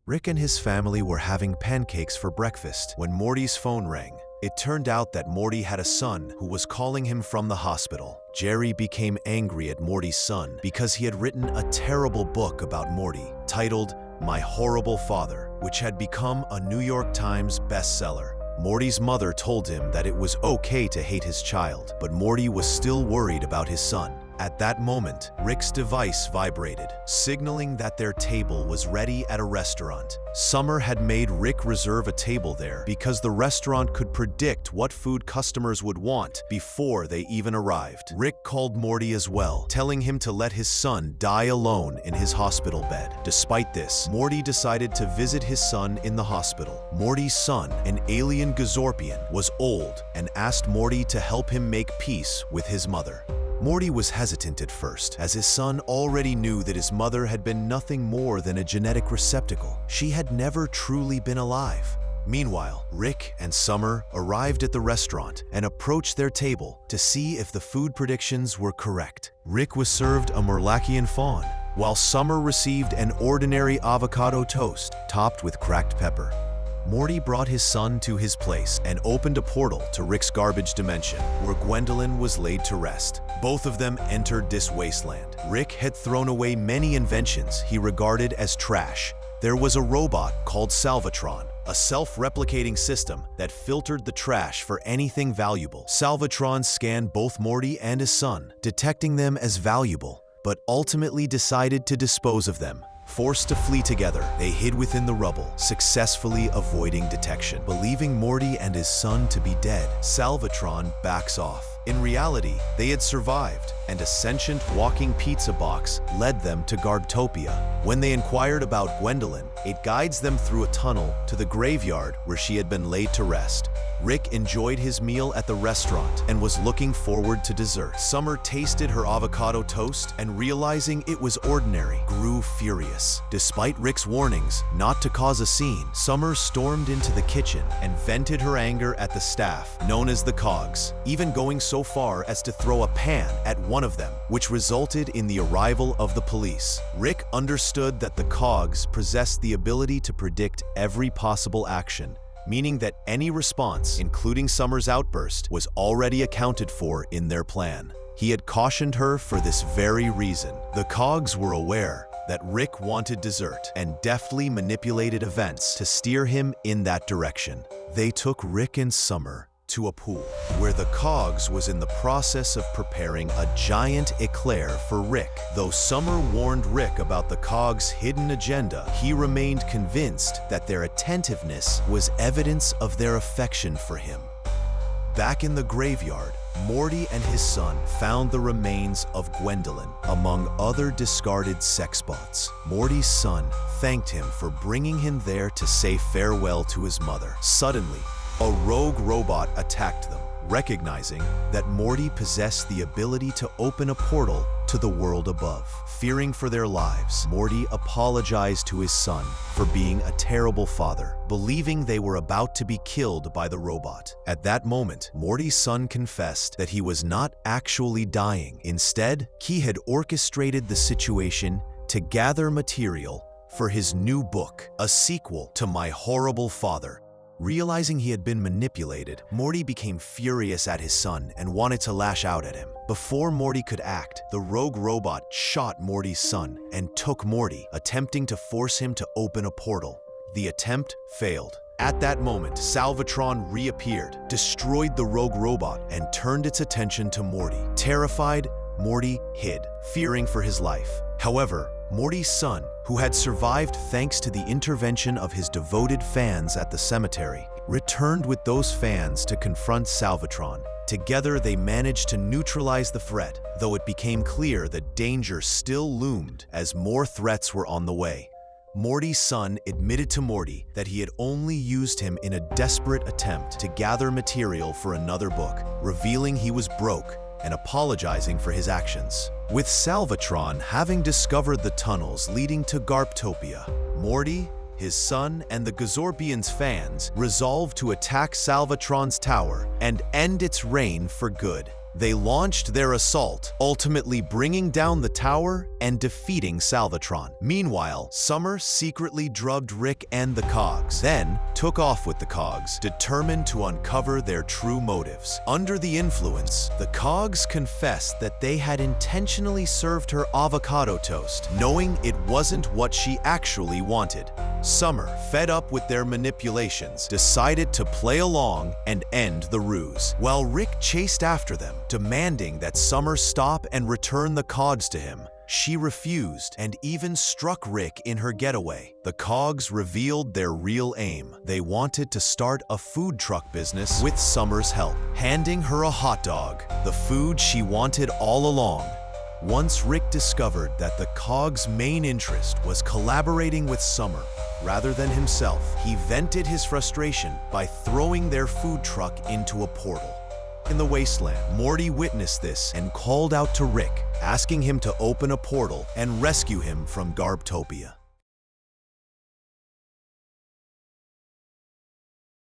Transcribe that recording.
Rick and his family were having pancakes for breakfast when Morty's phone rang. It turned out that Morty had a son who was calling him from the hospital. Jerry became angry at Morty's son because he had written a terrible book about Morty titled My Horrible Father, which had become a New York Times bestseller. Morty's mother told him that it was okay to hate his child, but Morty was still worried about his son. At that moment, Rick's device vibrated, signaling that their table was ready at a restaurant. Summer had made Rick reserve a table there because the restaurant could predict what food customers would want before they even arrived. Rick called Morty as well, telling him to let his son die alone in his hospital bed. Despite this, Morty decided to visit his son in the hospital. Morty's son, an alien Gazorpian, was old and asked Morty to help him make peace with his mother. Morty was hesitant at first, as his son already knew that his mother had been nothing more than a genetic receptacle. She had never truly been alive. Meanwhile, Rick and Summer arrived at the restaurant and approached their table to see if the food predictions were correct. Rick was served a Morlachian fawn, while Summer received an ordinary avocado toast topped with cracked pepper. Morty brought his son to his place and opened a portal to Rick's garbage dimension, where Gwendolyn was laid to rest. Both of them entered this wasteland. Rick had thrown away many inventions he regarded as trash. There was a robot called Salvatron, a self-replicating system that filtered the trash for anything valuable. Salvatron scanned both Morty and his son, detecting them as valuable, but ultimately decided to dispose of them. Forced to flee together, they hid within the rubble, successfully avoiding detection. Believing Morty and his son to be dead, Salvatron backs off. In reality, they had survived, and a sentient walking pizza box led them to Garbtopia. When they inquired about Gwendolyn, it guides them through a tunnel to the graveyard where she had been laid to rest. Rick enjoyed his meal at the restaurant and was looking forward to dessert. Summer tasted her avocado toast and, realizing it was ordinary, grew furious. Despite Rick's warnings not to cause a scene, Summer stormed into the kitchen and vented her anger at the staff, known as the Cogs, even going so far as to throw a pan at one of them, which resulted in the arrival of the police. Rick understood that the Cogs possessed the ability to predict every possible action, meaning that any response, including Summer's outburst, was already accounted for in their plan. He had cautioned her for this very reason. The Cogs were aware that Rick wanted dessert and deftly manipulated events to steer him in that direction. They took Rick and Summer to a pool, where the Cogs was in the process of preparing a giant eclair for Rick. Though Summer warned Rick about the Cogs' hidden agenda, he remained convinced that their attentiveness was evidence of their affection for him. Back in the graveyard, Morty and his son found the remains of Gwendolyn among other discarded sex bots. Morty's son thanked him for bringing him there to say farewell to his mother. Suddenly, a rogue robot attacked them. Recognizing that Morty possessed the ability to open a portal to the world above. Fearing for their lives, Morty apologized to his son for being a terrible father, believing they were about to be killed by the robot. At that moment, Morty's son confessed that he was not actually dying. Instead, he had orchestrated the situation to gather material for his new book, a sequel to My Horrible Father. Realizing he had been manipulated, Morty became furious at his son and wanted to lash out at him. Before Morty could act, the rogue robot shot Morty's son and took Morty, attempting to force him to open a portal. The attempt failed. At that moment, Salvatron reappeared, destroyed the rogue robot, and turned its attention to Morty. Terrified, Morty hid, fearing for his life. However, Morty's son, who had survived thanks to the intervention of his devoted fans at the cemetery, returned with those fans to confront Salvatron. Together, they managed to neutralize the threat, though it became clear that danger still loomed as more threats were on the way. Morty's son admitted to Morty that he had only used him in a desperate attempt to gather material for another book, revealing he was broke and apologizing for his actions. With Salvatron having discovered the tunnels leading to Garbtopia, Morty, his son, and the Gazorpians' fans resolved to attack Salvatron's tower and end its reign for good. They launched their assault, ultimately bringing down the tower and defeating Salvatron. Meanwhile, Summer secretly drugged Rick and the Cogs, then took off with the Cogs, determined to uncover their true motives. Under the influence, the Cogs confessed that they had intentionally served her avocado toast, knowing it wasn't what she actually wanted. Summer, fed up with their manipulations, decided to play along and end the ruse, while Rick chased after them, demanding that Summer stop and return the Cogs to him. She refused and even struck Rick in her getaway. The Cogs revealed their real aim. They wanted to start a food truck business with Summer's help, handing her a hot dog, the food she wanted all along. Once Rick discovered that the Cogs' main interest was collaborating with Summer rather than himself, he vented his frustration by throwing their food truck into a portal. In the Wasteland, Morty witnessed this and called out to Rick, asking him to open a portal and rescue him from Garbtopia.